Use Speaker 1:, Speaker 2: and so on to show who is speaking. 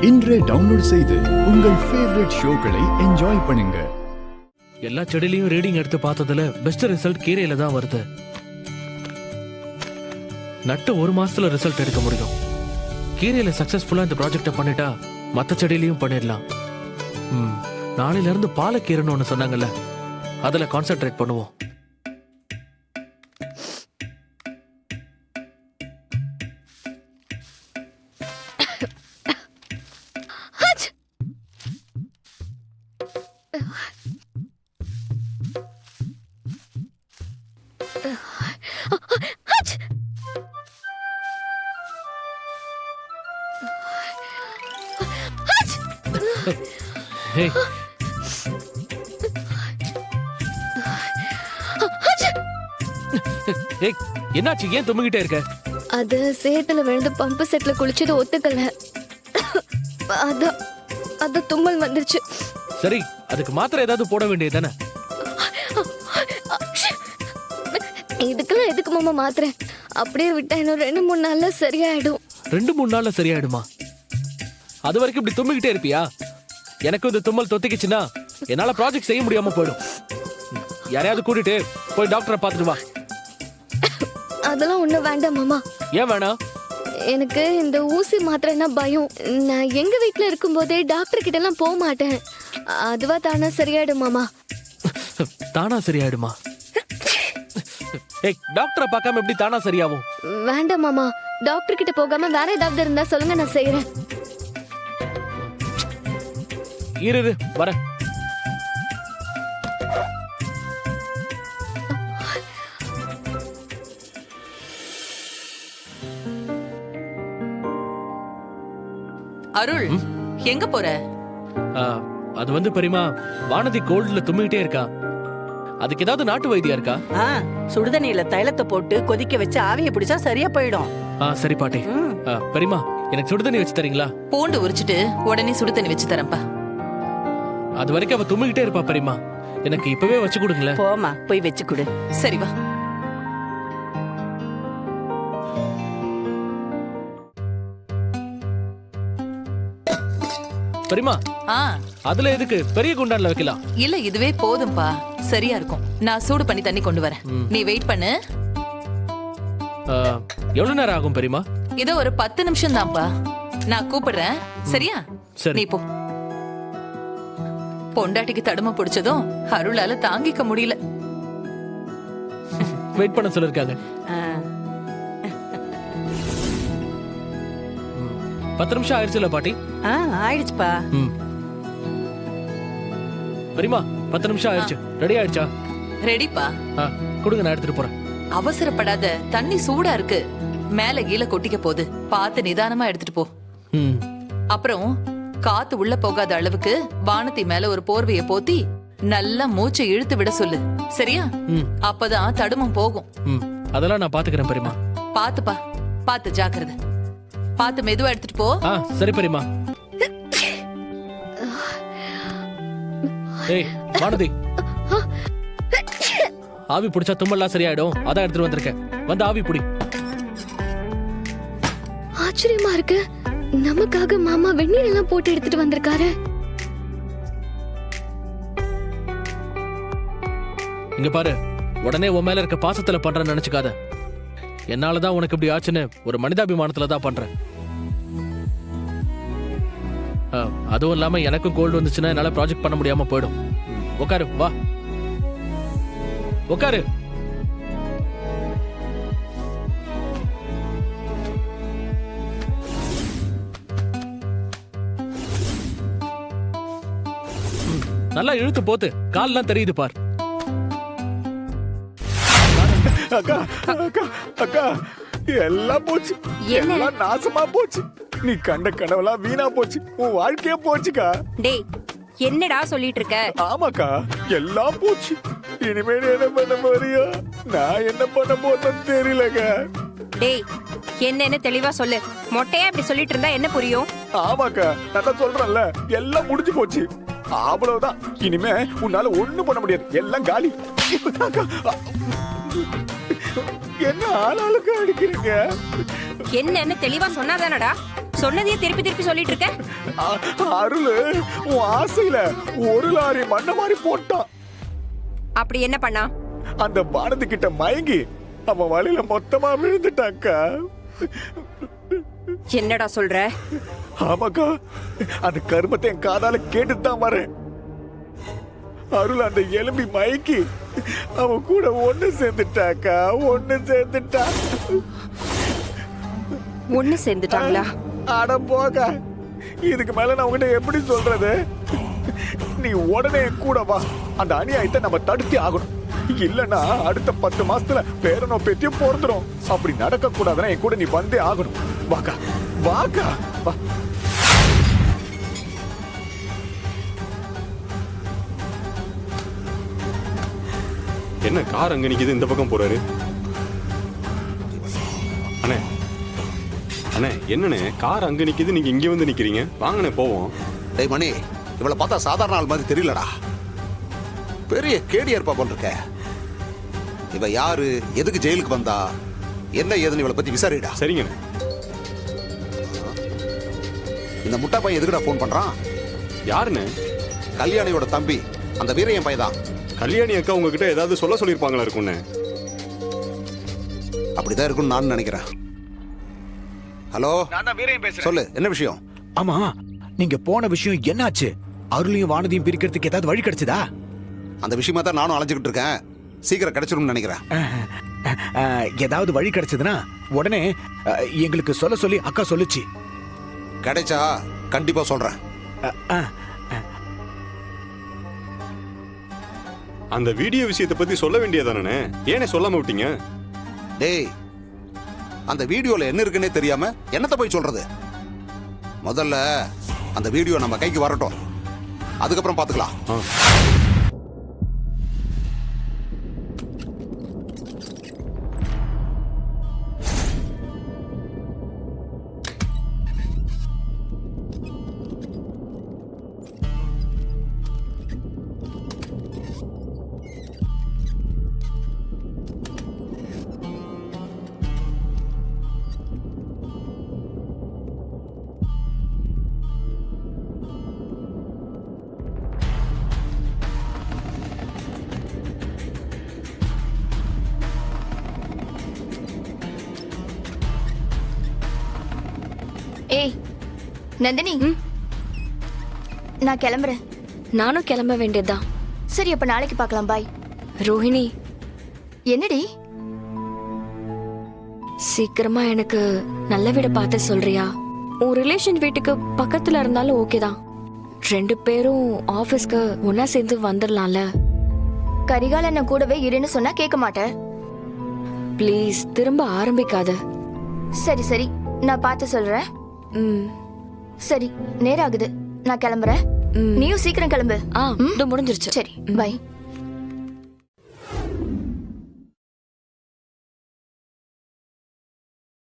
Speaker 1: இன்றே டவுன்லோட் செய்து உங்கள் ஃபேவரட் ஷோக்களை என்ஜாய் பண்ணுங்க.
Speaker 2: எல்லா செடியிலையும் ரீடிங் எடுத்து பார்த்ததுல பெஸ்ட் ரிசல்ட் கீரையில தான் வருது. நட்டு 1 மாசத்துல ரிசல்ட் எடுக்க முடியும். கீரையில சக்சஸ்ஃபுல்லா இந்த ப்ராஜெக்ட பண்ணிட்டா மத்த செடியிலையும் பண்ணிடலாம். நாளையில இருந்து பாலக்கீரைன்னு ஒண்ணு சொன்னாங்கல்ல, அதுல கான்சென்ட்ரேட் பண்ணுவோம். Hey. Hey, என்னாச்சு? ஏன் தும்மிக்கிட்டே இருக்க?
Speaker 3: அது சேத்துல விழுந்து பம்பு செட்ல குளிச்சது ஒத்துக்கல. அத தும்மல் வந்துருச்சு.
Speaker 2: சரி, அதுக்கு மாத்திரை ஏதாவது போட வேண்டியதுதானே?
Speaker 3: இதுக்கெல்லாம் எதுக்கு மாமா மாத்திரை? அப்படியே விட்டா இன்னும் 2-3 நாள்ல சரியாயிடும்.
Speaker 2: 2-3 நாள்ல சரியாயிடுமா? அது வரைக்கும் இப்படி தும்மிக்கிட்டே இருப்பியா? எனக்கு இந்த தும்மல் தொத்திக்கிச்சுன்னா என்னால ப்ராஜெக்ட் செய்ய முடியாம போயிடும். யாரையாவது கூட்டிட்டு போய் டாக்டரை பார்த்துட்டு வா.
Speaker 3: அதெல்லாம் ஒண்ணும் வேண்டாம் மாமா.
Speaker 2: ஏன் வேணாம்?
Speaker 3: எனக்கு இந்த ஊசி மாத்திரைன்னா பயம். நான் எங்க வீட்டுல இருக்கும் போதே டாக்டர் கிட்ட எல்லாம் போக மாட்டேன். அதுவா தானா சரியாயிடும் மாமா.
Speaker 2: தானா சரியாயிடுமா? டாக்டரை பார்க்காம எப்படி தானா சரியாகும்?
Speaker 3: வேண்டாம் மாமா, டாக்டர் கிட்ட போகாம வேற ஏதாவது இருந்தா சொல்லுங்க, நான் செய்யறேன்.
Speaker 2: இரு வரேன்.
Speaker 4: அருள், எங்க போற?
Speaker 2: அது வந்து பெரியமா, வானதி கோல்டுல தும்மிக்கிட்டே இருக்கா. அதுக்கு ஏதாவது நாட்டு வைத்தியம் இருக்கா?
Speaker 5: சுடுதண்ணியில தைலத்தை போட்டு கொதிக்க வச்சு ஆவிய பிடிச்சா சரியா போயிடும்.
Speaker 2: சரி பாட்டி. பெரியமா, எனக்கு சுடுதண்ணி வச்சு தரீங்களா?
Speaker 4: பூண்டு உரிச்சிட்டு உடனே சுடு தண்ணி வச்சு தரேன்ப்பா.
Speaker 2: அது வரைக்கும் அவ தும்மிக்கிட்டே இருப்பா பெரியமா. எனக்கு இப்பவே வச்சு கொடுங்களேன்.
Speaker 5: போமா, போய் வச்சு கொடு.
Speaker 4: சரி வா.
Speaker 2: பெரியமா, அதுல எதுக்கு பெரிய குண்டான்ல வைக்கலாம்?
Speaker 4: இல்ல, இதுவே போதும்பா, சரியா இருக்கும். நான் சூடு பண்ணி தண்ணி கொண்டு வரேன், நீ வெயிட் பண்ணு.
Speaker 2: எவ்வளவு நேரம் ஆகும் பெரியமா?
Speaker 4: இதோ ஒரு 10 நிமிஷம் தான்ப்பா, நான் கூப்பிடுறேன். சரியா?
Speaker 2: சரி,
Speaker 4: நீ போ. பொண்டாட்டிக்கு தடுமை பிடிச்சதும் அருளால தாங்கிக்க முடியல.
Speaker 2: வெயிட் பண்ண சொல்லிருக்காங்க. 10 நிமிஷம் ஆயிடுச்சுல பாட்டி?
Speaker 5: ஆயிடுச்சுப்பா.
Speaker 2: பெரியமா, 10 நிமிஷம் ஆயிடுச்சு. ரெடி ஆயிடுச்சா?
Speaker 4: ரெடிப்பா.
Speaker 2: கொடுங்க, நான் எடுத்துட்டு போறேன்.
Speaker 4: அவசரப்படாத, தண்ணி சூடா இருக்கு, மேல கீழ கொட்டிக்க போகுது, பார்த்து நிதானமா எடுத்துட்டு போ. அப்புறம் காத்து உள்ள போகாத அளவுக்கு வானத்தி மேல ஒரு போர்வையை போத்தி நல்லா மூச்சை இழுத்து விட சொல்லு. சரியா? அப்பதான் தடுமம் போகும்.
Speaker 2: அதெல்லாம் நான் பாத்துக்கிறேன் பெரியமா.
Speaker 4: பாத்துப்பா, பாத்து ஜாக்கிரதை. பாத்து மெதுவா எடுத்துட்டு போ.
Speaker 2: சரி பெரியமா. ஏய் வானதி, ஆவி பிடிச்சா தும்மெல்லாம் சரியாயிடும், அதான் எடுத்துட்டு வந்திருக்கேன். வந்து ஆவி பிடி.
Speaker 3: ஆச்சரியமா இருக்கு, நமக்காக மாமா வெந்நீர் எல்லாம் போட்டு எடுத்துட்டு வந்திருக்காரு.
Speaker 2: இங்க பாரு, உடனே உன் மேல இருக்க பாசத்துல பண்றேன்னு நினைச்சுக்காத. என்னாலதான் உனக்கு இப்படி ஆச்சுன்னு ஒரு மனிதாபிமானத்துல தான் பண்றேன். அதுவும் இல்லாம எனக்கும் கோல்டு வந்துச்சுன்னா என்னால ப்ராஜெக்ட் பண்ண முடியாம போயிடும். உட்காரு, வா உட்காரு. நல்லா இழுத்து போத்து, கால்லாம் தெரியுது பார்.
Speaker 6: அக்கா அக்கா அக்கா, எல்லாம் போச்சு, எல்லாம் நாசமா போச்சு. நீ கண்ட கனவெல்லாம் வீணா போச்சு, உன் வாழ்க்கையே போச்சுக்கா.
Speaker 7: டேய், என்னடா சொல்லிட்டு இருக்க?
Speaker 6: ஆமாக்கா, எல்லாம் போச்சு. இனிமேல் என்ன பண்ண போறியா? நான் என்ன பண்ண போறேன்னு தெரியலக்கா.
Speaker 7: டேய், என்னன்னு தெளிவா சொல்லு. மொட்டையா இப்படி சொல்லிட்டு இருந்தா என்ன புரியும்?
Speaker 6: ஆமாக்கா, நான் சொல்றேன்ல, எல்லாம் முடிஞ்சு போச்சு. அவ்வளவுதான், இனிமே உன்னால ஒண்ணும் பண்ண முடியாது, எல்லாம் காலி. என்ன ஆளாளுக்கு அடிக்கிறீங்க?
Speaker 7: என்னன்னு தெளிவா சொன்னாதானடா? சொன்னதையே திருப்பி திருப்பி சொல்லிட்டு இருக்க.
Speaker 6: அருள் உன் ஆசையில ஒரு லாரி மண்ண மாதிரி போட்டான்.
Speaker 7: அப்படி என்ன பண்ணா?
Speaker 6: அந்த பானதி கிட்ட மயங்கி அவன் வழியில மொத்தமா விழுந்துட்டாக்கா.
Speaker 7: என்னடா சொல்ற?
Speaker 6: ஆமாக்கா, அந்த கருமத்தை என் காதால கேட்டுட்டு தான் வரேன். அருள் அந்த எலும்பி மயக்கி அவன் கூட ஒண்ணு சேர்ந்துட்டாக்கா, ஒண்ணு சேர்ந்துட்டா.
Speaker 7: ஒண்ணு சேர்ந்துட்டாங்களா?
Speaker 6: அட போக, இதுக்கு மேல நான் உங்ககிட்ட எப்படி சொல்றது? நீ உடனே என் கூட வா, அந்த அநியாயத்தை நம்ம தடுத்து ஆகணும். இல்லன்னா அடுத்த 10 மாசத்துல பேரனோ பெத்தியோ பிறந்துரும். அப்படி நடக்க கூடாதுன்னா என் கூட நீ வந்தே ஆகணும். வாக்கா வாக்கா வா.
Speaker 8: என்ன கார் அங்க நிக்குது, இந்த பக்கம் போறாரு? அண்ணே அண்ணே, என்னண்ணே கார் அங்க நிக்குது, நீங்க இங்க வந்து நிக்கிறீங்க? வாங்கண்ணே போவோம்.
Speaker 9: டேய் மணி, இவளை பார்த்தா சாதாரண ஆள் மாதிரி தெரியலடா. பெரிய கேடியா இருப்பா போல் இருக்க. இவ யாரு, எதுக்கு ஜெயிலுக்கு வந்தா, என்ன ஏதுன்னு இவளை பத்தி விசாரிடா.
Speaker 8: சரிங்கண்ணே.
Speaker 9: இந்த முட்டா பையன் எதுக்குடா ஃபோன் பண்றான்?
Speaker 8: யாருண்ணே?
Speaker 9: கல்யாணியோட தம்பி, அந்த வீரையன் பையன் தான்.
Speaker 8: கல்யாணி அக்கா உங்ககிட்ட ஏதாவது சொல்ல சொல்லியிருப்பாங்களா இருக்கும்ண்ணே?
Speaker 9: அப்படிதான் இருக்கும்னு நான் நினைக்கிறேன். ஹலோ,
Speaker 6: நான் தான் வீரையன் பேசுறேன்.
Speaker 9: சொல்லு, என்ன விஷயம்?
Speaker 10: ஆமா, நீங்க போன விஷயம் என்னாச்சு? அருளையும் வானதியும் பிரிக்கிறதுக்கு ஏதாவது வழி கிடைச்சதா?
Speaker 9: அந்த விஷயமா தான் நானும் அலைஞ்சுக்கிட்டு இருக்கேன். சீக்கிரம் கிடைச்சிரும்னு நினைக்கிறேன்.
Speaker 10: ஏதாவது வழி கிடைச்சதுன்னா உடனே எங்களுக்கு சொல்ல சொல்லி அக்கா சொல்லுச்சு.
Speaker 9: கிடைச்சா கண்டிப்பா சொல்றேன்.
Speaker 8: அந்த வீடியோ விஷயத்தை பத்தி சொல்ல வேண்டியதானே, ஏனே சொல்லாம விட்டீங்க?
Speaker 9: டேய், அந்த வீடியோல என்ன இருக்குன்னே தெரியாம என்னத்த போய் சொல்றது? முதல்ல அந்த வீடியோ நம்ம கைக்கு வரட்டும், அதுக்கப்புறம் பாத்துக்கலாம்.
Speaker 3: ஏய் நந்தினி, நான் கிளம்புறேன். நானும் கிளம்ப வேண்டியதுதான். சரி, அப்ப நாளைக்கு பார்க்கலாம். பாய். ரோஹிணி, என்னடி சீக்கிரமா எனக்கு நல்ல வீட பார்த்து சொல்றியா? உன் ரிலேஷன் வீட்டுக்கு பக்கத்துல இருந்தாலும் ஓகே தான். 2 பேரும் ஆபீஸ்க்கு ஒன்னா சேர்ந்து வந்துடலாம்ல. கரிகாலன் கூடவே இருன்னு சொன்னா கேட்க மாட்டேன். ப்ளீஸ் திரும்ப ஆரம்பிக்காத. சரி சரி, நான் பார்த்து சொல்றேன். சரி, நேரம் ஆகுது, நான் கிளம்புறேன். நீயும் சீக்கிரம் கிளம்பு. முடிஞ்சிருச்சு. சரி, பை.